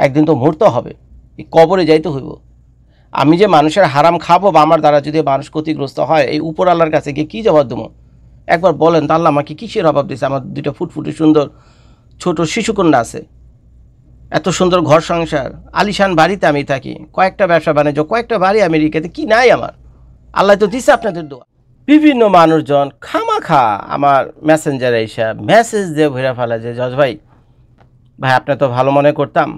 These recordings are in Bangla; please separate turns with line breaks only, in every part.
একদিন তো মরতে হবে, এই কবরে যাইতে হইব। আমি যে মানুষের হারাম খাবো বা আমার দ্বারা যদি মানুষ ক্ষতিগ্রস্ত হয়, এই উপর আল্লাহর কাছে গিয়ে কী জবাব দেবো? একবার বলেন তো, আল্লাহ আমাকে কিসের অভাব দিয়েছে? আমার দুটো ফুটফুটে সুন্দর ছোট শিশুকন্যা আছে, এত সুন্দর ঘর সংসার, আলিশান বাড়িতে আমি থাকি, কয়েকটা ব্যবসা বাণিজ্য, কয়েকটা বাড়ি আমেরিকাতে, কি নাই আমার? আল্লাহ তো দিছে আপনাদের দোয়া। বিভিন্ন মানুষজন খামাখা আমার মেসেঞ্জারে এসে মেসেজ দিয়ে ভরে ফেলা যে জজ ভাই আপনি তো ভালো মনে করতাম,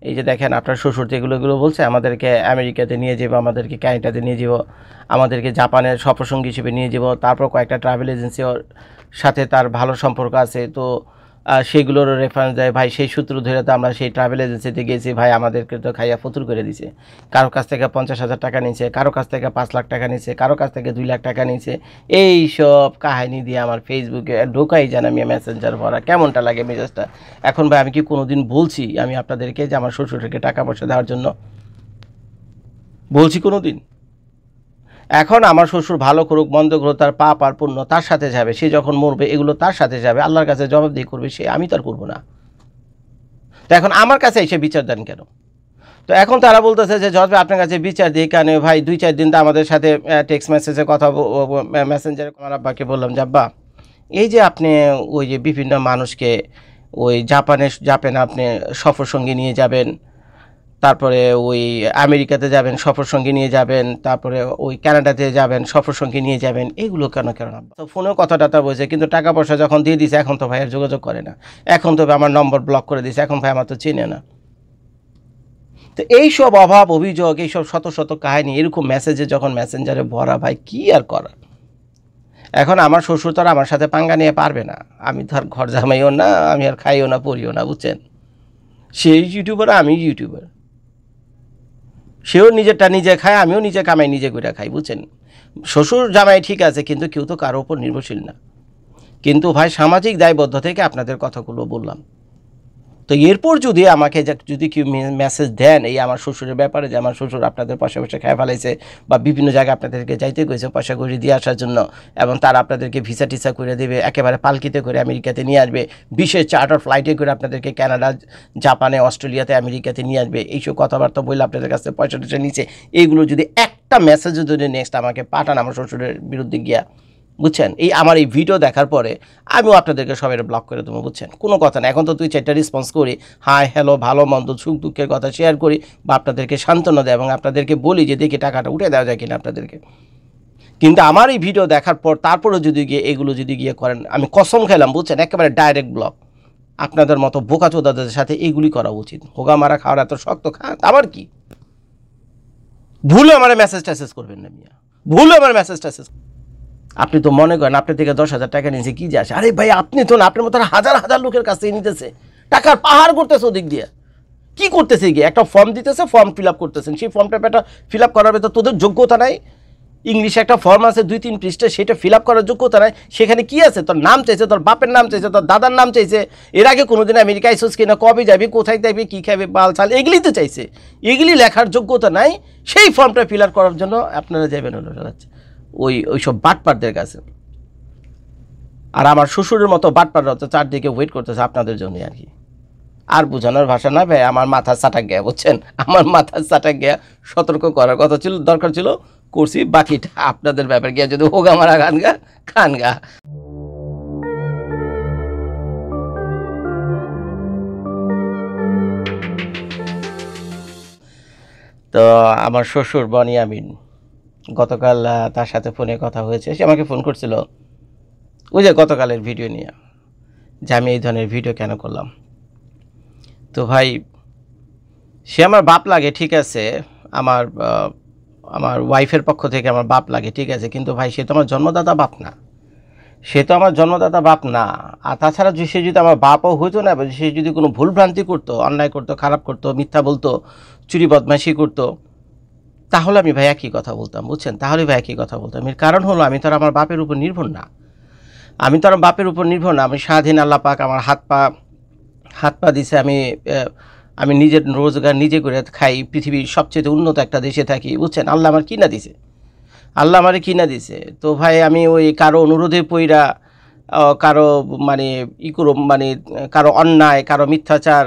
এই যে দেখেন আপনার শ্বশুর যেগুলো বলছে আমাদেরকে আমেরিকাতে নিয়ে যাব, আমাদেরকে ক্যানাডাতে নিয়ে যাব, আমাদেরকে জাপানের সফরসঙ্গী হিসেবে নিয়ে যাব, তারপর কয়েকটা ট্রাভেল এজেন্সির সাথে তার ভালো সম্পর্ক আছে, তো সেগুলোরও রেফারেন্স দেয়। ভাই সেই সূত্র ধরে তো আমরা সেই ট্রাভেল এজেন্সিতে গেছি, ভাই আমাদেরকে তো খাইয়া ফতুর করে দিছে। কারো কাছ থেকে 50,000 টাকা নিয়েছে, কারো কাছ থেকে 5 লাখ টাকা নিয়েছে, কারো কাছ থেকে 2 লাখ টাকা নিয়েছে। এই সব কাহিনী দিয়ে আমার ফেসবুকে ঢোকাই যান আমি মেসেঞ্জার ভরা, কেমনটা লাগে মেজাজটা। এখন ভাই আমি কি কোনোদিন বলছি আমি আপনাদেরকে যে আমার শ্বশুরকে টাকা পয়সা দেওয়ার জন্য বলছি কোনোদিন? এখন আমার শ্বশুর ভালো করুক মন্দ করুক, তার পাপ আর পুণ্য তার সাথে যাবে, সে যখন মরবে এগুলো তার সাথে যাবে, আল্লাহর কাছে জবাবদিহি করবে সে, আমি তার করবো না। তো এখন আমার কাছে এসে বিচার দেন কেন? তো এখন তারা বলতেছে যে জজ ভাই আপনার কাছে বিচার দিই কেন? ভাই 2-4 দিন তো আমাদের সাথে টেক্সট মেসেজে কথা, মেসেঞ্জারে আমার আব্বাকে বললাম যে আব্বা এই যে আপনি ওই যে বিভিন্ন মানুষকে ওই জাপানে আপনি সফরসঙ্গী নিয়ে যাবেন, তারপরে ওই আমেরিকাতে যাবেন সফরসঙ্গী নিয়ে যাবেন, তারপরে ওই কানাডাতে যাবেন সফরসঙ্গী নিয়ে যাবেন, এগুলো কেন না? তো ফোনেও কথা টাতা বলছে, কিন্তু টাকা পয়সা যখন দিয়ে দিছে এখন তো ভাই আর যোগাযোগ করে না, এখন তো আমার নম্বর ব্লক করে দিছে, এখন ভাই আমার তো চেনে না। তো এইসব অভাব অভিযোগ, এইসব শত শত কাহিনী এরকম মেসেজে যখন মেসেঞ্জারে ভরা, ভাই কি আর করার? এখন আমার শ্বশুর তো আর আমার সাথে পাঙ্গা নিয়ে পারবে না, আমি তো আর ঘর জামাইও না, আমি আর খাইও না পড়িও না, বুঝছেন? সেই ইউটিউবার, আমি ইউটিউবার, সেও নিজেরটা নিজে খায়, আমিও নিজে কামাই নিজে করে খাই, বুঝছেন? শ্বশুর জামাই ঠিক আছে, কিন্তু কেউ তো কারো ওপর নির্ভরশীল না। কিন্তু ভাই সামাজিক দায়বদ্ধ থেকে আপনাদের কথাগুলো বললাম। তো এরপর যদি আমাকে যদি কেউ মেসেজ দেন এই আমার শ্বশুরের ব্যাপারে, যে আমার শ্বশুর আপনাদের পয়সা খেয়ে ফেলাইছে বা বিভিন্ন জায়গায় আপনাদেরকে যাইতে গেছে পয়সা করে দিয়ে আসার জন্য, এবং তারা আপনাদেরকে ভিসা টিসা করে দেবে, একেবারে পালকিতে করে আমেরিকাতে নিয়ে আসবে, বিশেষ চার্টার ফ্লাইটে করে আপনাদেরকে কানাডা, জাপানে, অস্ট্রেলিয়াতে, আমেরিকাতে নিয়ে আসবে, এইসব কথাবার্তা বললে আপনাদের কাছে পয়সা টয়সা নিচে, এইগুলো যদি একটা মেসেজও যদি নেক্সট আমাকে পাঠান আমার শ্বশুরের বিরুদ্ধে গিয়া, বুঝছেন, এই আমার এই ভিডিও দেখার পরে আমিও আপনাদেরকে সবাই ব্লক করে দেবো, বুঝছেন? কোনো কথা না, এখন তো 2-4টা রেসপন্স করি, হাই হ্যালো, ভালো মন্দ সুখ দুঃখের কথা শেয়ার করি, বা আপনাদেরকে সান্ত্বনা দেয় এবং আপনাদেরকে বলি যে দেখি টাকাটা উঠে দেওয়া যায় কিনা আপনাদেরকে। কিন্তু আমার এই ভিডিও দেখার পর তারপরে যদি গিয়ে এগুলো যদি গিয়ে করেন, আমি কসম খেলাম, বুঝছেন, একেবারে ডাইরেক্ট ব্লক। আপনাদের মতো বোকাচোদাদের সাথে এইগুলি করা উচিত। হোগা মারা খাওয়ার এত শক্ত খান, আবার কি ভুলে আমার মেসেজ ট্যাসেজ করবেন না মিয়া, ভুলে আমার মেসেজ ট্যাসেজ। আপনি তো মনে করেন আপনি থেকে 10,000 টাকা নিয়েছে, কি যে আসে? আরে ভাই আপনি তো না, আপনার মতো হাজার হাজার লোকের কাছ থেকে নিতেছে, টাকার পাহাড় করতেছে ওদিক দিয়ে। কি করতেছে গিয়ে? একটা ফর্ম দিতেছে, ফর্ম ফিল আপ করতেছেন, সেই ফর্মটা ফিল আপ করার ভেতর তোদের যোগ্যতা নাই। ইংলিশে একটা ফর্ম আছে 2-3 পৃষ্ঠা, সেটা ফিল আপ করার যোগ্যতা নাই। সেখানে কি আছে? তোর নাম চাইছে, তোর বাপের নাম চাইছে, তোর দাদার নাম চাইছে, এর আগে কোনোদিন আমেরিকা আইসোস কিনা, কবে যাবি, কোথায় যাবি, কী খাবে, বাল ছাল, এগুলি তো চাইছে। এগুলি লেখার যোগ্যতা নাই, সেই ফর্মটা ফিল আপ করার জন্য আপনারা যাবেন হলো যাচ্ছে ওইসব বাটপারদের কাছে। আর আমার শ্বশুরের মতো বাটপাররা হচ্ছে চারদিকে ওয়েট করতেছে আপনাদের জন্য আর কি। আর বোঝানোর ভাষা না ভাই, আমার মাথা চাটাক গেয়া, বুঝছেন, আমার মাথা চাটাক গেয়া। সতর্ক করার কথা ছিল, দরকার ছিল, করছি, বাকিটা আপনাদের ব্যাপার গিয়া যদি হোক আমার খান গা। তো আমার শ্বশুর বনিয়ামিন, গতকাল তার সাথে ফোনে কথা হয়েছে, সে আমাকে ফোন করছিল ওই যে গতকালের ভিডিও নিয়ে, যে আমি এই ধরনের ভিডিও কেন করলাম। তো ভাই সে আমার বাপ লাগে, ঠিক আছে, আমার ওয়াইফের পক্ষ থেকে আমার বাপ লাগে, ঠিক আছে, কিন্তু ভাই সে তো আমার জন্মদাতা বাপ না, সে তো আমার জন্মদাতা বাপ না। আর তাছাড়া সে যদি আমার বাপও হইতো না, সে যদি কোনো ভুলভ্রান্তি করতো, অন্যায় করতো, খারাপ করতো, মিথ্যা বলতো, চুরি বদমাইশি করতো, তাহলে আমি ভাই একই কথা বলতাম, বুঝছেন, তাহলে ভাই একই কথা বলতাম। এর কারণ হলো আমি তো আর আমার বাপের উপর নির্ভর না, আমি তো আমার বাপের উপর নির্ভর না, আমি স্বাধীন, আল্লাহ পাক আমার হাত পা দিছে, আমি নিজের রোজগার নিজে করে খাই, পৃথিবীর সবচেয়ে উন্নত একটা দেশে থাকি, বুঝছেন, আল্লাহ আমার কিনা দিছে, আল্লাহ আমারে কিনা দিছে। তো ভাই আমি ওই কারো অনুরোধে পইরা, কারো মানে কারো অন্যায়, কারো মিথ্যাচার,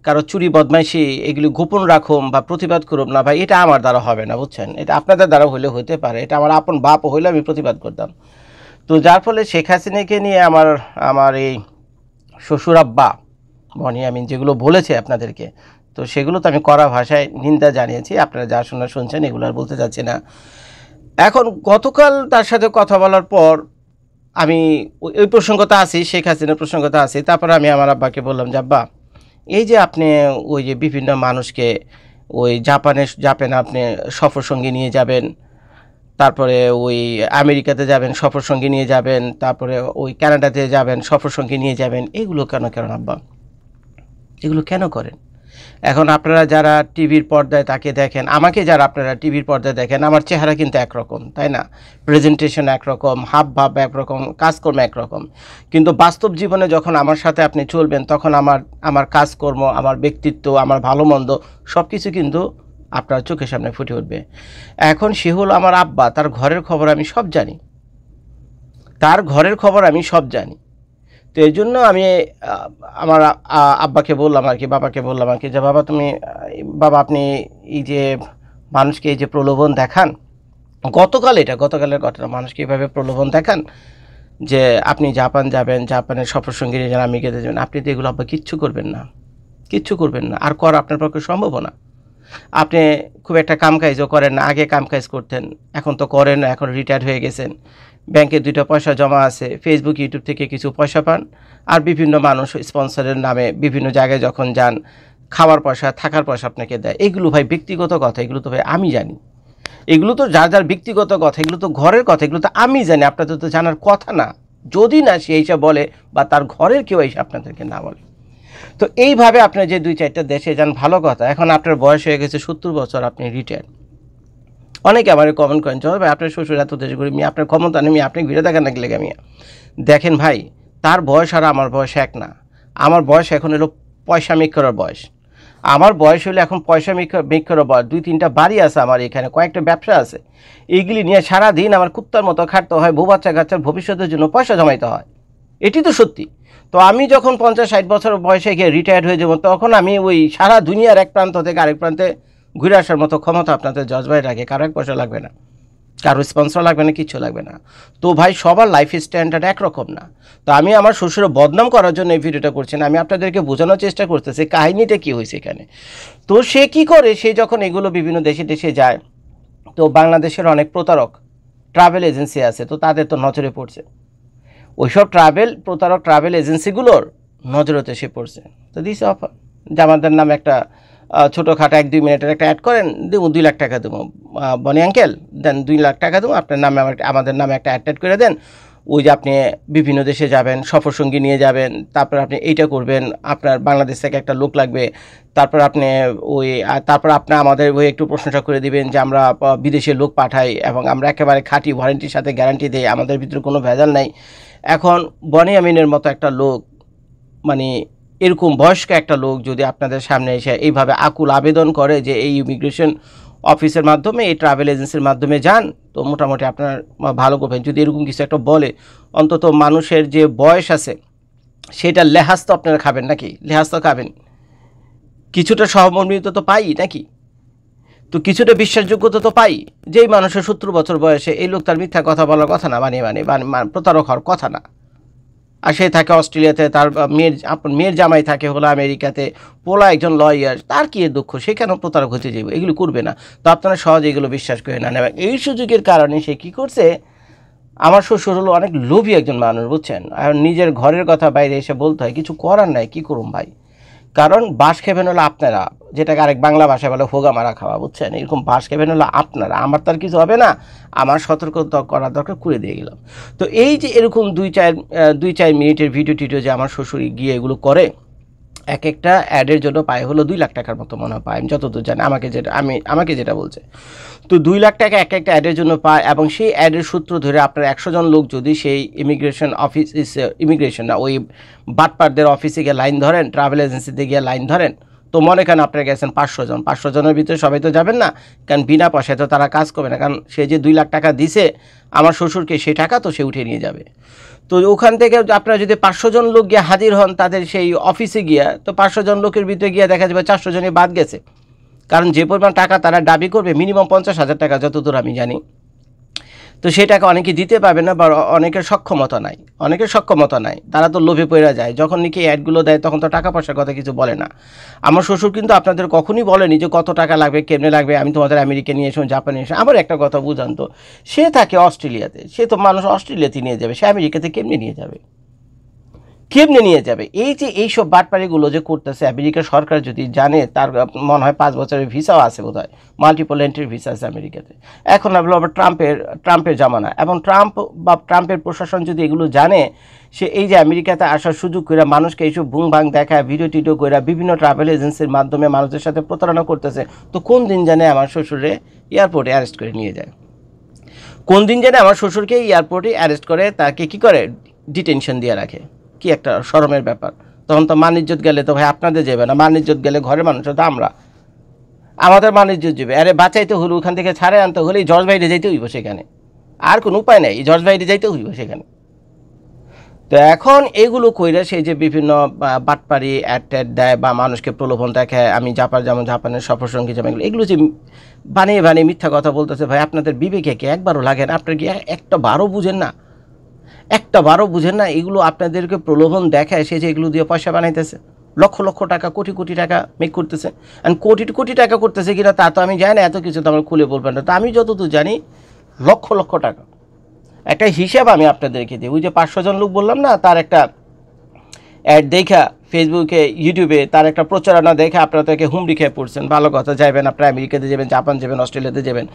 কারো চুরি বদমাইশি এগুলি গোপন রাখুম বা প্রতিবাদ করুম না ভাই, এটা আমার দ্বারা হবে না, বুঝছেন? এটা আপনাদের দ্বারা হইলে হইতে পারে, এটা আমার আপন বাপ হইলে আমি প্রতিবাদ করতাম। তো যার ফলে শেখ হাসিনাকে নিয়ে আমার এই শ্বশুর আব্বা বনি আমিন যেগুলো বলেছে আপনাদেরকে, তো সেগুলো তো আমি কড়া ভাষায় নিন্দা জানিয়েছি। আপনারা যা শোনা শুনছেন, এগুলো আর বলতে চাচ্ছি না। এখন গতকাল তার সাথে কথা বলার পর আমি ওই প্রসঙ্গতা আছি, শেখ হাসিনার প্রসঙ্গতা আছি। তারপরে আমি আমার আব্বাকে বললাম যে আব্বা, এই যে আপনি ওই যে বিভিন্ন মানুষকে ওই জাপানে আপনি সফরসঙ্গী নিয়ে যাবেন, তারপরে ওই আমেরিকাতে যাবেন সফরসঙ্গী নিয়ে যাবেন, তারপরে ওই কানাডাতে যাবেন সফরসঙ্গী নিয়ে যাবেন, এগুলো কেন করেন আব্বা? এগুলো কেন করেন? এখন আপনারা যারা টিভির পর্দায় তাকে দেখেন, আমাকে যারা আপনারা টিভির পর্দায় দেখেন, আমার চেহারা কিন্তু একরকম, তাই না? প্রেজেন্টেশন একরকম, হাব ভাব একরকম, কাজকর্ম একরকম। কিন্তু বাস্তব জীবনে যখন আমার সাথে আপনি চলবেন, তখন আমার কাজকর্ম, আমার ব্যক্তিত্ব, আমার ভালো মন্দ সব কিছু কিন্তু আপনার চোখের সামনে ফুটে উঠবে। এখন সে হলো আমার আব্বা, তার ঘরের খবর আমি সব জানি, তার ঘরের খবর আমি সব জানি। তো এই জন্য আমি আমার আব্বাকে বললাম আর কি, বাবাকে বললাম আর কি, যে বাবা বাবা আপনি এই যে মানুষকে এই যে প্রলোভন দেখান, গতকালের ঘটনা, মানুষকে এইভাবে প্রলোভন দেখান যে আপনি জাপান যাবেন, জাপানের সফরসঙ্গী নিয়ে যান, আমেরিকাতে যাবেন, আপনি তো এগুলো আব্বা কিচ্ছু করবেন না, কিচ্ছু করবেন না, আর করা আপনার পক্ষে সম্ভব না। আপনি খুব একটা কামকাজও করেন না, আগে কামকাজ করতেন, এখন তো করেন না, এখন রিটায়ার্ড হয়ে গেছেন, ব্যাংকে 2টা পয়সা জমা আছে, ফেসবুক ইউটিউব থেকে কিছু পয়সা পান, আর বিভিন্ন মানুষ স্পন্সরের নামে বিভিন্ন জায়গায় যখন যান, খাওয়ার পয়সা, থাকার পয়সা আপনাকে দেয়। এগুলো ভাই ব্যক্তিগত কথা, এগুলো তো ভাই আমি জানি, এগুলো তো যার ব্যক্তিগত কথা, এগুলো তো ঘরের কথা, এগুলো তো আমি জানি, আপনাদের তো জানার কথা না, যদি না সে এইসব বলে বা তার ঘরের কেউ এসে আপনাদেরকে না বলে। তো এইভাবে আপনার যে 2-4টা দেশে যান, ভালো কথা। এখন আপনার বয়স হয়ে গেছে 70 বছর, আপনি রিটায়ার্ড। অনেকে আমার কমেন্ট করেন, চল ভাই আপনার শ্বশুর এত দেশে ঘুরে, আপনার ক্ষমতা নেই, আপনি ঘুরে দেখেন নাকি লেগে মিয়া। দেখেন ভাই, তার বয়স আর আমার বয়স এক না। আমার বয়স এখন হলো পয়সা মেক করার বয়স, আমার বয়স হলো এখন পয়সা মেক করার বয়স। 2-3টা বাড়ি আছে আমার এখানে, কয়েকটা ব্যবসা আছে, এইগুলি নিয়ে সারাদিন আমার কুত্তার মতো খাটতে হয়, বউ বাচ্চা কাচ্চার ভবিষ্যতের জন্য পয়সা জমাইতে হয়, এটি তো সত্যি। তো আমি যখন 50-60 বছর বয়সে গিয়ে রিটায়ার্ড হয়ে যাব, তখন আমি ওই সারা দুনিয়ার এক প্রান্ত থেকে আরেক প্রান্তে ঘুরে আসার মতো ক্ষমতা আপনাদের জজবাই রাখে। কারো এক পয়সা লাগবে না, কারো স্পন্সর লাগবে না, কিচ্ছু লাগবে না। তো ভাই সবার লাইফ স্ট্যান্ডার্ড একরকম না। তো আমি আমার শ্বশুরের বদনাম করার জন্য এই ভিডিওটা করছি না, আমি আপনাদেরকে বোঝানোর চেষ্টা করতেছি কাহিনীটা কী হয়েছে এখানে। তো সে কি করে, সে যখন এগুলো বিভিন্ন দেশে যায়, তো বাংলাদেশের অনেক প্রতারক ট্রাভেল এজেন্সি আছে, তো তাদের তো নজরে পড়ছে, ওইসব প্রতারক ট্রাভেল এজেন্সিগুলোর নজরতে সে পড়ছে। তো দিছে অফার যে আমাদের নামে একটা ছোটোখাটো 1-2 মিনিটের একটা অ্যাড করেন, দেবো 2 লাখ টাকা দেবো, বনি আঙ্কেল দেন 2 লাখ টাকা দেবো, আপনার নামে আমাদের নামে একটা অ্যাড করে দেন, ওই যে আপনি বিভিন্ন দেশে যাবেন, সফরসঙ্গী নিয়ে যাবেন, তারপর আপনি এইটা করবেন, আপনার বাংলাদেশ থেকে একটা লোক লাগবে, তারপর আপনি আপনি আমাদের ওই একটু প্রশংসা করে দিবেন যে আমরা বিদেশে লোক পাঠাই এবং আমরা একেবারে খাঁটি ওয়ারেন্টির সাথে গ্যারান্টি দিই, আমাদের ভিতরে কোনো ভেজাল নাই। এখন বনি আমিনের মতো একটা লোক, মানে এরকম বয়স্ক একটা লোক যদি আপনাদের সামনে এসে এইভাবে আকুল আবেদন করে যে এই ইমিগ্রেশন অফিসের মাধ্যমে, এই ট্রাভেল এজেন্সির মাধ্যমে যান, তো মোটামুটি আপনার ভালো করবেন। যদি এরকম কিছু একটা বলে, অন্তত মানুষের যে বয়স আছে সেটা লেহাজ তো আপনারা খাবেন নাকি? লেহাজ তো খাবেন, কিছুটা সহমর্মিত তো পাই নাকি? তো কিছুটা বিশ্বাসযোগ্যতা তো পাই। যেই মানুষের 70 বছর বয়সে এই লোক, তার মিথ্যা কথা বলার কথা না, প্রতারক হওয়ার কথা না। আর সে থাকে অস্ট্রেলিয়াতে, তার মেয়ের জামাই থাকে হলো আমেরিকাতে, পোলা একজন লয়ার, তার কি দুঃখ, সে কেন প্রতারক হতে যাবে? এগুলো করবে না। তো আপনারা সহজে এগুলো বিশ্বাস করে না নেবেন। এই সুযোগের কারণে সে কী করছে, আমার শ্বশুর হলো অনেক লোভী একজন মানুষ, বুঝছেন, আর নিজের ঘরের কথা বাইরে এসে বলতে হয়, কিছু করার নাই, কী করুন ভাই। কারণ বাস খেবেন হলো আপনারা, যেটাকে আরেক বাংলা ভাষায় বলে হোগা মারা খাওয়া, বুঝছেন, এরকম বাস খেবেন হলো আপনারা, আমার তার কিছু হবে না, আমার সতর্ক করার দরকার, করে দিয়ে গেলাম। তো এই যে এরকম 2-4 মিনিটের ভিডিও যে আমার শ্বশুর গিয়ে এগুলো করে, এক একটা অ্যাডের জন্য পায় হলো 2 লাখ টাকার মতো মনে হয় পায়, আমি যতদূর জানি, আমাকে যেটা বলছে। তো 2 লাখ টাকা এক একটা অ্যাডের জন্য পায়, এবং সেই অ্যাডের সূত্র ধরে আপনার 100 জন লোক যদি সেই ইমিগ্রেশন না, ওই বাটপারদের অফিসে গিয়ে লাইন ধরেন, ট্রাভেল এজেন্সিতে গিয়ে লাইন ধরেন, তো মনে করেন আপনারা গেছেন 500 জন, 500 জনের ভিতরে সবাই তো যাবেন না, কারণ বিনা পয়সায় তো তারা কাজ করবে না, কারণ সে যে 2 লাখ টাকা দিছে আমার শ্বশুরকে, সেই টাকা তো সে উঠে নিয়ে যাবে। তো ওখান থেকে আপনারা যদি 500 জন লোক গিয়ে হাজির হন তাদের সেই অফিসে গিয়া, তো 500 জন লোকের ভিতরে গিয়ে দেখা যাবে 400 জনই বাদ গেছে, কারণ যে পরিমাণ টাকা তারা দাবি করবে মিনিমাম 50,000 টাকা যতদূর আমি জানি। তো সেই টাকা অনেকে দিতে পারবে না, বা অনেকের সক্ষমতা নাই, তারা তো লোভে পড়ে যায়। যখন নাকি অ্যাডগুলো দেয় তখন তো টাকা পয়সার কথা কিছু বলে না। আমার শ্বশুর কিন্তু আপনাদের কখনই বলেনি যে কত টাকা লাগবে, কেমনে লাগবে, আমি তোমাদের আমেরিকা নিয়ে এসো, জাপানে এসো। আমার একটা কথা বুঝান তো, সে থাকে অস্ট্রেলিয়াতে, সে তো মানুষ অস্ট্রেলিয়াতে নিয়ে যাবে, সে আমেরিকাতে কেমনে নিয়ে যাবে? এই যে এইসব বাটপাড়িগুলো যে করতেছে, আমেরিকা সরকার যদি জানে, তার মনে হয় 5 বছরের ভিসাও আছে বোধ হয়, মাল্টিপল এন্ট্রির ভিসা আছে আমেরিকাতে। এখন আবার ট্রাম্পের জামানা, এবং ট্রাম্পের প্রশাসন যদি এগুলো জানে, সে এই যে আমেরিকাতে আসার সুযোগ করে মানুষকে এইসব বুং ভাং দেখায়, ভিডিও টিডিও করে বিভিন্ন ট্রাভেল এজেন্সির মাধ্যমে মানুষের সাথে প্রতারণা করতেছে। তো কোন দিন জানে আমার শ্বশুরে এয়ারপোর্টে অ্যারেস্ট করে নিয়ে যায়, কোন দিন জানে আমার শ্বশুরকে এয়ারপোর্টে অ্যারেস্ট করে, তাকে কি করে ডিটেনশন দিয়ে রাখে। কি একটা শরমের ব্যাপার। তখন তো মান ইজ্জত গেলে তো ভাই আপনাদের যাবে না, মান ইজ্জত গেলে ঘরের মানুষ তো আমাদের মান ইজ্জত যাবে। আরে বাঁচাইতে হলে ওখান থেকে ছাড়ে আনতে হলে জর্জ ভাইরে যাইতে হইব সেখানে, আর কোনো উপায় নাই, জর্জ ভাইরে যাইতে হইব সেখানে। তো এখন এগুলো কইরা সেই যে বিভিন্ন বাটপাড়ি অ্যাড ট্যাড দেয় বা মানুষকে প্রলোভন দেখায়, আমি যেমন জাপানের সফরসঙ্গী যেমন এগুলো যে বানিয়ে মিথ্যা কথা বলতেছে, ভাই আপনাদের বিবেকে কি একবারও লাগে না? আপনার কি একটা বারও বুঝেন না? এগুলো আপনাদেরকে প্রলোভন দেখায়, সে যে এগুলো দিয়ে পয়সা বানাইতেছে, লক্ষ লক্ষ টাকা, কোটি কোটি টাকা মেক করতেছে। আর কোটি কোটি টাকা করতেছে কিনা তা তো আমি জানি না, এত কিছু তো আমার খুলে বলবেন না। তো আমি যতদূর জানি লক্ষ লক্ষ টাকা। একটা হিসাব আমি আপনাদেরকে দিই, ওই যে 500 জন লোক বললাম না, তার একটা অ্যাড দেখা ফেসবুকে ইউটিউবে, তার একটা প্রচারণা দেখে আপনারা তাকে হুমড়ি খেয়ে পড়ছেন। ভালো কথা, যাবেন আপনারা আমেরিকাতে যাবেন, জাপান যাবেন, অস্ট্রেলিয়াতে যাবেন।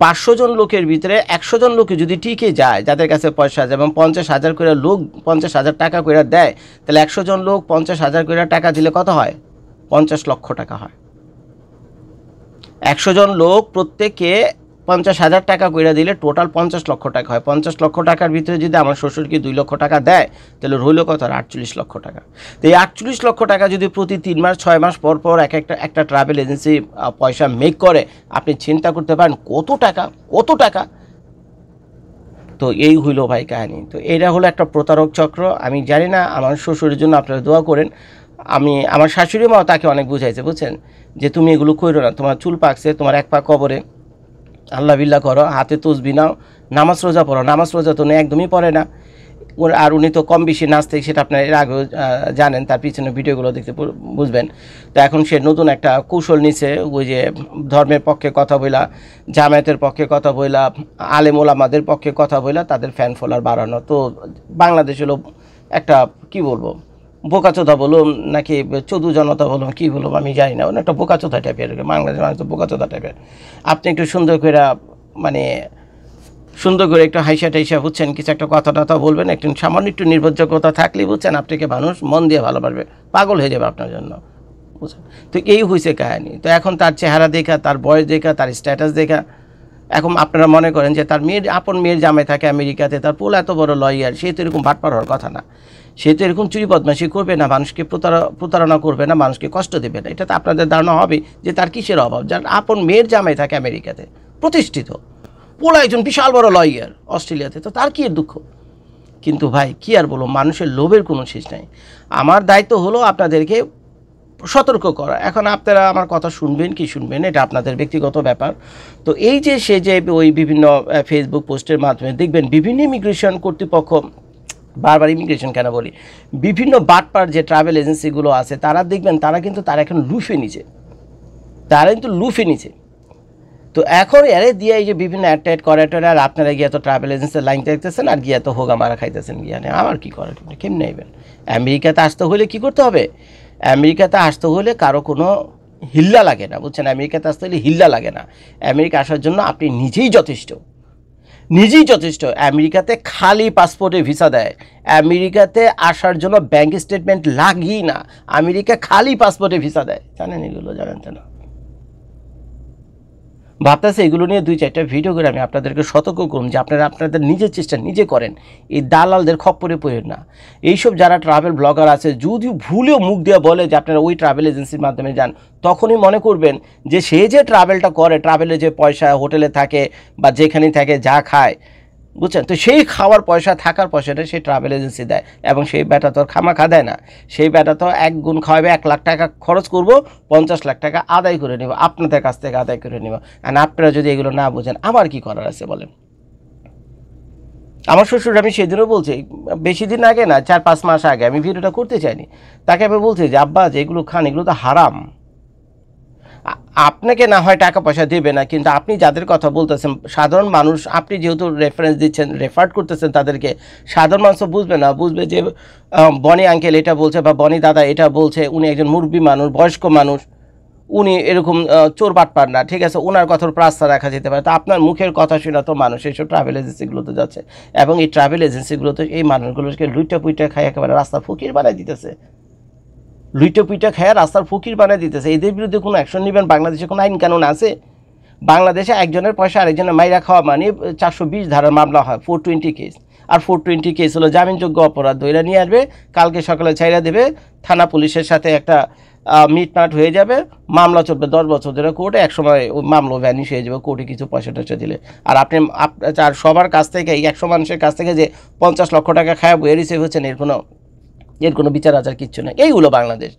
500 জন লোকের ভিতরে 100 জন লোকে যদি টিকে যায়, যাদের কাছে পয়সা আছে, এবং 50,000 করে লোক 50,000 টাকা করে দেয়, তাহলে 100 জন লোক 50,000 করে টাকা দিলে কত হয়? 50 লক্ষ টাকা হয়। 100 জন লোক প্রত্যেকে 50,000 টাকা করে দিলে টোটাল 50 লক্ষ টাকা হয়। 50 লক্ষ টাকার ভিতরে যদি আমার শ্বশুরকে 2 লক্ষ টাকা দেয়, তাহলে রইল কত? 48 লক্ষ টাকা। তো এই 48 লক্ষ টাকা যদি প্রতি 3 মাস 6 মাস পর পর একটা ট্রাভেল এজেন্সি পয়সা মেক করে, আপনি চিন্তা করতে পারেন কত টাকা। তো এই হইল ভাই কাহিনী। তো এটা হলো একটা প্রতারক চক্র। আমি জানি না, আমার শ্বশুরের জন্য আপনারা দোয়া করেন। আমার শাশুড়ি মাও তাকে অনেক বুঝাইছে, বুঝছেন, যে তুমি এগুলো করো না, তোমার চুল পাকছে, তোমার এক পা কবরে, আল্লাহ বিল্লাহ করো, হাতে তসবি নাও, নামাজ রোজা পড়ো। নামাজ রোজা তো একদমই পড়ে না। আর উনি তো কম বেশি নাস্তিক, সেটা আপনারা এর আগেও জানেন, তার পিছনে ভিডিওগুলো দেখতে বুঝবেন। তো এখন সে নতুন একটা কৌশল নিছে, ওই যে ধর্মের পক্ষে কথা বইলা, জামায়াতের পক্ষে কথা বইলা, আলেম ওলামাদের পক্ষে কথা বইলা তাদের ফ্যান ফলোয়ার বাড়ানো। তো বাংলাদেশ হলো একটা, কি বলবো, বোকাচোদা বলুন নাকি চোদু জনতা বলুন, কী বলুন আমি জানি না, একটা বোকাচোদা টাইপের, বাংলাদেশের মানুষ তো বোকাচোদা টাইপের। আপনি একটু সুন্দর করে একটু হাইসা টাইসা, বুঝছেন, কিছু একটা কথা টথা বলবেন, একটু সামান্য একটু নির্ভরযোগ্যতা থাকলে, বুঝছেন, আপনাকে মানুষ মন দিয়ে ভালোবাসবে, পাগল হয়ে যাবে আপনার জন্য, বুঝছেন। তো এই হয়েছে কাহিনী। তো এখন তার চেহারা দেখা, তার বয়স দেখা, তার স্ট্যাটাস দেখা, এখন আপনারা মনে করেন যে তার আপন মেয়ের জামাই থাকে আমেরিকাতে, তার পোল এত বড় লয়ার, সে তো এরকম ভাটপার হওয়ার কথা না, সে তো এরকম চুরি বদমাশি করবে না, মানুষকে প্রতারণা করবে না, মানুষকে কষ্ট দেবে না। এটা তো আপনাদের ধারণা হবে যে তার কিসের অভাব, যার আপন মেয়ের জামাই থাকে আমেরিকাতে, প্রতিষ্ঠিত পোলা, একজন বিশাল বড় লয়ার অস্ট্রেলিয়াতে, তো তার কি এর দুঃখ? কিন্তু ভাই কি আর বলো, মানুষের লোভের কোনো শেষ নাই। আমার দায়িত্ব হলো আপনাদেরকে সতর্ক করা। এখন আপনারা আমার কথা শুনবেন কি শুনবেন, এটা আপনাদের ব্যক্তিগত ব্যাপার। তো এই যে সে যে ওই বিভিন্ন ফেসবুক পোস্টের মাধ্যমে দেখবেন বিভিন্ন ইমিগ্রেশন কর্তৃপক্ষ, বারবার ইমিগ্রেশন কেন বলি, বিভিন্ন বাটপার যে ট্রাভেল এজেন্সিগুলো আছে, তারা দেখবেন তারা এখন লুফে নিছে। তো এখন এরে দিয়ে এই যে বিভিন্ন অ্যাড করে, আর আপনারা গিয়ে তো ট্রাভেল এজেন্সির লাইন দেখতেছেন, আর গিয়ে তো হোগা মারা খাইতেছেন গিয়ে। আমার কী করার, কেমনি নেবেন? আমেরিকাতে আসতে হলে কি করতে হবে? আমেরিকাতে আসতে হলে কারো কোনো হিল্লা লাগে না, বুঝছেন। আমেরিকাতে আসতে হলে হিল্লা লাগে না। আমেরিকা আসার জন্য আপনি নিজেই যথেষ্ট। আমেরিকাতে খালি পাসপোর্টে ভিসা দেয়। আমেরিকাতে আসার জন্য ব্যাংক স্টেটমেন্ট লাগেই না। আমেরিকা খালি পাসপোর্টে ভিসা দেয়, জানেন? এগুলো জানেন না? ভাবতেছে এগুলো নিয়ে 2-4টা ভিডিও করে আমি আপনাদেরকে সতর্ক করুন যে আপনারা আপনাদের নিজের চেষ্টা নিজে করেন, এই দালালদের খপ্পরে পড়েন না। এইসব যারা ট্রাভেল ব্লগার আছে যদি ভুলেও মুখ দিয়ে বলে যে আপনারা ওই ট্রাভেল এজেন্সির মাধ্যমে যান, তখনই মনে করবেন যে সে যে ট্রাভেলটা করে, ট্রাভেলে যে পয়সা হোটেলে থাকে বা যেখানেই থাকে যা খায়, বুঝছেন, তো সেই খাওয়ার পয়সা থাকার পয়সাটা সেই ট্রাভেল এজেন্সি দেয়। এবং সেই ব্যাটা তো খামাখা দেয় না, সেই ব্যাটা তো এক গুণ খাওয়াবে, 1 লাখ টাকা খরচ করব, 50 লাখ টাকা আদায় করে নেব, আপনাদের কাছ থেকে আদায় করে নেব। আর আপনারা যদি এগুলো না বোঝেন আমার কি করার আছে বলেন। আমার শ্বশুর, আমি সেদিনও বলছি, বেশি দিন আগে না, 4-5 মাস আগে, আমি ভিডিওটা করতে চাইনি, তাকে আমি বলছি যে আব্বা যে এগুলো খান এগুলো তো হারাম। আপনাকে না হয় টাকা পয়সা দেবে না, কিন্তু আপনি যাদের কথা বলতেছেন সাধারণ মানুষ, আপনি যেহেতু রেফারেন্স দিচ্ছেন, রেফার করতেছেন তাদেরকে, সাধারণ মানুষ বুঝবে না, বুঝবে যে বনি আঙ্কেল এটা বলছে বা বনি দাদা এটা বলছে, উনি একজন মুরব্বী মানুষ, বয়স্ক মানুষ, উনি এরকম চোর বাটপার না, ঠিক আছে, ওনার কথার উপর আস্থা রাখা যেতে পারে। তো আপনার মুখের কথা শুনে তো মানুষ এইসব ট্রাভেল এজেন্সিগুলোতে যাচ্ছে, এবং এই ট্রাভেল এজেন্সিগুলোতে এই মানুষগুলোকে লুইটা পুইটা খাই একেবারে রাস্তার ফকির বানাই দিতেছে, লুইটা পুইটা খায় রাস্তার ফকির বানিয়ে দিতেছে। এদের বিরুদ্ধে কোনো অ্যাকশন নেবেন? বাংলাদেশে কোনো আইন কানুন আছে? বাংলাদেশে একজনের পয়সা আরেকজনের মাইরা খাওয়া মানে 420 ধারার মামলা হয়, 420 কেস। আর 420 কেস হলো জামিনযোগ্য অপরাধ, ধইরা নিয়ে আসবে, কালকে সকালে ছাইরা দেবে, থানা পুলিশের সাথে একটা মিটমাট হয়ে যাবে, মামলা চলবে 10 বছর ধরে কোর্টে, একসময় ওই মামলা ভ্যানিশ হয়ে যাবে কোর্টে কিছু পয়সা টয়সা দিলে। আর আপনি আর সবার কাছ থেকে, এই 100 মানুষের কাছ থেকে যে 50 লক্ষ টাকা খায় বইয়ে রিসিভ হচ্ছেন, এর কোনো বিচার আচার কিচ্ছু নেই। এইগুলো বাংলাদেশ।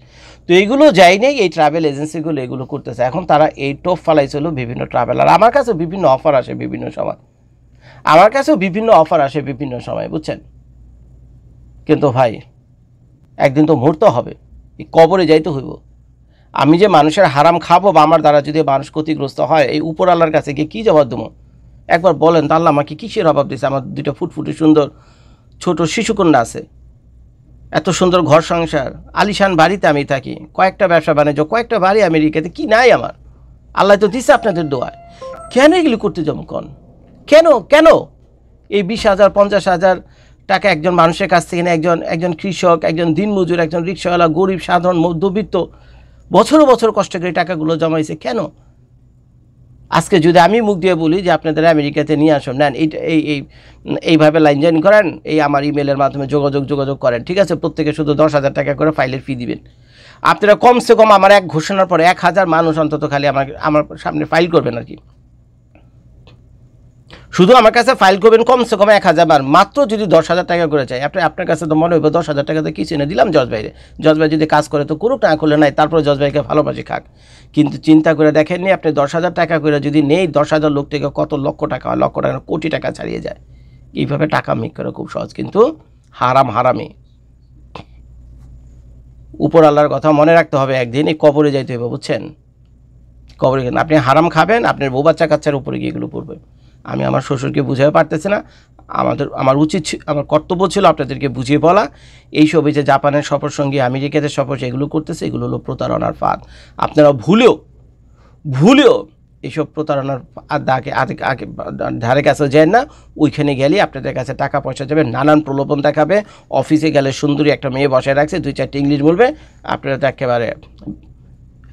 তো এইগুলো যাই নেই, এই ট্রাভেল এজেন্সিগুলো এগুলো করতেছে। এখন তারা এই টোপ ফালাইছিল বিভিন্ন ট্রাভেলার। আমার কাছেও বিভিন্ন অফার আসে বিভিন্ন সময়, বুঝছেন। কিন্তু ভাই একদিন তো মরতে হবে, এই কবরে যাইতে হইব। আমি যে মানুষের হারাম খাবো বা আমার দ্বারা যদি মানুষ ক্ষতিগ্রস্ত হয়, এই উপর আল্লাহর কাছে গিয়ে কী জবাব দেবো? একবার বলেন তো, আল্লাহ আমাকে কিসের অভাব দিয়েছে? আমার 2টা ফুটফুটে সুন্দর ছোট শিশুকন্যা আছে, এত সুন্দর ঘর সংসার, আলিশান বাড়িতে আমি থাকি, কয়েকটা ব্যবসা বাণিজ্য, কয়েকটা বাড়ি আমেরিকাতে, কি নাই আমার? আল্লাহ তো দিছে আপনাদের দোয়ায়। কেন এগুলো করতে যাবো? কেন কেন এই 20,000 50,000 টাকা একজন মানুষের কাছ থেকে একজন কৃষক, একজন দিনমজুর, একজন রিক্সাওয়ালা, গরিব সাধারণ মধ্যবিত্ত বছর বছর কষ্ট করে টাকাগুলো জমাইছে, কেন? আজকে যদি আমি মুখ দিয়ে বলি যে আপনাদের আমেরিকাতে নিয়ে আসুন, নেন এইভাবে লাইন জয়েন করেন, এই আমার ইমেলের মাধ্যমে যোগাযোগ করেন, ঠিক আছে, প্রত্যেকে শুধু 10,000 টাকা করে ফাইলের ফি দিবেন, আপনারা কমসে কম আমার এক ঘোষণার পরে 1,000 মানুষ অন্তত খালি আমার সামনে ফাইল করবেন আর কি। শুধু আমার কাছে ফাইল করবেন কমসে কম 1,000 বার, মাত্র যদি 10,000 টাকা করে চাই। আপনার কাছে তো মনে হবে 10,000 টাকা তো কিছু না, দিলাম জজ ভাই যদি কাজ করে তো করুক, না করলে নাই, তারপরে জজ ভাইকে ভালোবাসি খাক। কিন্তু চিন্তা করে দেখেননি আপনি 10,000 টাকা করে যদি নেই, 10,000 লোক থেকে কত লক্ষ টাকা হয়, লক্ষ টাকা কোটি টাকা ছাড়িয়ে যায়। এইভাবে টাকা মেক করা খুব সহজ, কিন্তু হারামি। উপর আল্লাহর কথা মনে রাখতে হবে, একদিন এই কবরে যাইতে হবে, বুঝছেন। কবরে আপনি হারাম খাবেন, আপনার বউ বাচ্চা কাচ্চার উপরে গিয়ে এগুলো পড়বে। আমি আমার শ্বশুরকে বুঝাতে পারতেছি না, আমার কর্তব্য ছিল আপনাদেরকে বুঝিয়ে বলা। এইসব এই যে জাপানের সফর সঙ্গী, আমেরিকাতে সফর এগুলো করতেছে, এগুলো হলো প্রতারণার ফাঁদ। আপনারা ভুলেও এইসব প্রতারণার আগে ধারে কাছে যায় না। ওইখানে গেলে আপনাদের কাছে টাকা পয়সা যাবে, নানান প্রলোভন দেখাবে। অফিসে গেলে সুন্দরী একটা মেয়ে বসায় রাখছে, 2-4টা ইংলিশ বলবে, আপনারা তো একেবারে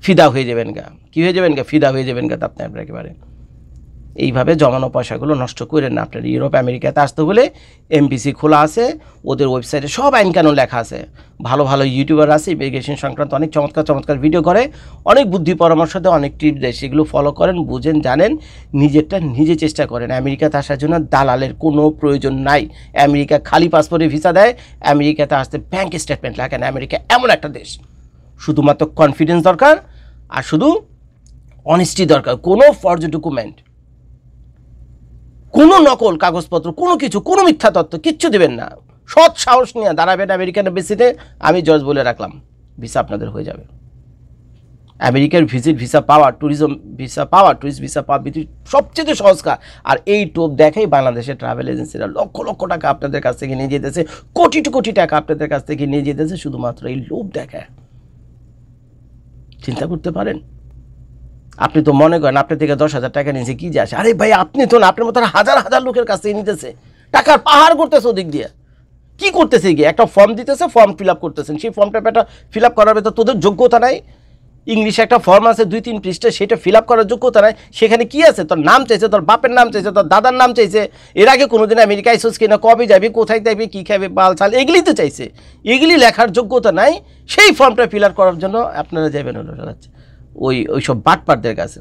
ফিদা হয়ে যাবেন গা। কী হয়ে যাবেন গা? ফিদা হয়ে যাবেন গা। আপনি একেবারে এইভাবে জমানো পয়সাগুলো নষ্ট করেন না। আপনার ইউরোপ আমেরিকাতে আসতে হলে এমবিসি খোলা আছে, ওদের ওয়েবসাইটে সব আইন কানুন লেখা আছে। ভালো ইউটিউবার আছে, ইমিগ্রেশন সংক্রান্ত অনেক চমৎকার ভিডিও করে, অনেক বুদ্ধি পরামর্শ দেয়, অনেক টিপস দেয়। সেগুলো ফলো করেন, বুঝেন, জানেন, নিজেরটা নিজে চেষ্টা করেন। আমেরিকাতে আসার জন্য দালালের কোনো প্রয়োজন নাই। আমেরিকা খালি পাসপোর্টে ভিসা দেয়, আমেরিকাতে আসতে ব্যাঙ্ক স্টেটমেন্ট লাগে না। আমেরিকা এমন একটা দেশ, শুধুমাত্র কনফিডেন্স দরকার আর শুধু অনেস্টি দরকার। কোনো ফর্জ ডকুমেন্ট, কোনো নকল কাগজপত্র, কোনো কিছু, কোনো মিথ্যা তথ্য কিচ্ছু দেবেন না। সৎ সাহস নিয়ে দাঁড়াবেন আমেরিকান এম্বাসিতে, আমি জজ বলে রাখলাম, ভিসা আপনাদের হয়ে যাবে। আমেরিকার ভিসা পাওয়া, ট্যুরিস্ট ভিসা পাওয়া সবচেয়ে সহজ কাজ। আর এই টোপ দেখাই বাংলাদেশের ট্রাভেল এজেন্সিরা লক্ষ লক্ষ টাকা আপনাদের কাছ থেকে নিয়ে যেতেছে, কোটি টাকা আপনাদের কাছ থেকে নিয়ে যেতেছে, শুধুমাত্র এই লোভ দেখায়। চিন্তা করতে পারেন? আপনি তো মনে করেন আপনার থেকে 10,000 টাকা নিয়েছে, কি যে আসে? আরে ভাই, আপনি তো না, আপনার মতো হাজার লোকের কাছ থেকে নিতেছে, টাকার পাহাড় করতেছে ওদিক দিয়ে। কি করতেছে গিয়ে? একটা ফর্ম দিতেছে, ফর্ম ফিল আপ করতেছেন, সেই ফর্মটা ফিল আপ করার ভেতর তোদের যোগ্যতা নাই, ইংলিশে একটা ফর্ম আছে 2-3 পৃষ্ঠা, সেটা ফিল আপ করার যোগ্যতা নাই। সেখানে কি আছে? তোর নাম চাইছে, তোর বাপের নাম চাইছে, তোর দাদার নাম চাইছে, এর আগে কোনোদিন আমেরিকা আইসোস কিনা, কবে যাবি, কোথায় যাবি, কী খাবি, বাল ছাল, এগুলি তো চাইছে। এগুলি লেখার যোগ্যতা নাই, সেই ফর্মটা ফিল আপ করার জন্য আপনারা যাবেন হলো ওইসব বাটপারদের কাছে।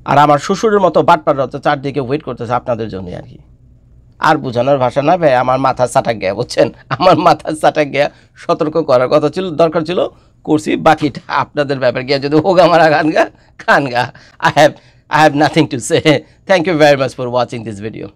আর আমার শ্বশুরের মতো বাটপাররা তো চারদিকে ওয়েট করতেছে আপনাদের জন্য আর কি। আর বোঝানোর ভাষা না ভাই, আমার মাথা চাটাক গেয়া, বুঝছেন, আমার মাথা চাটাক গেয়া। সতর্ক করার কথা ছিল, দরকার ছিল, করছি, বাকিটা আপনাদের ব্যাপার গিয়া যদি হোক আমার খান গা। I have nothing to say. Thank you very much for watching this video.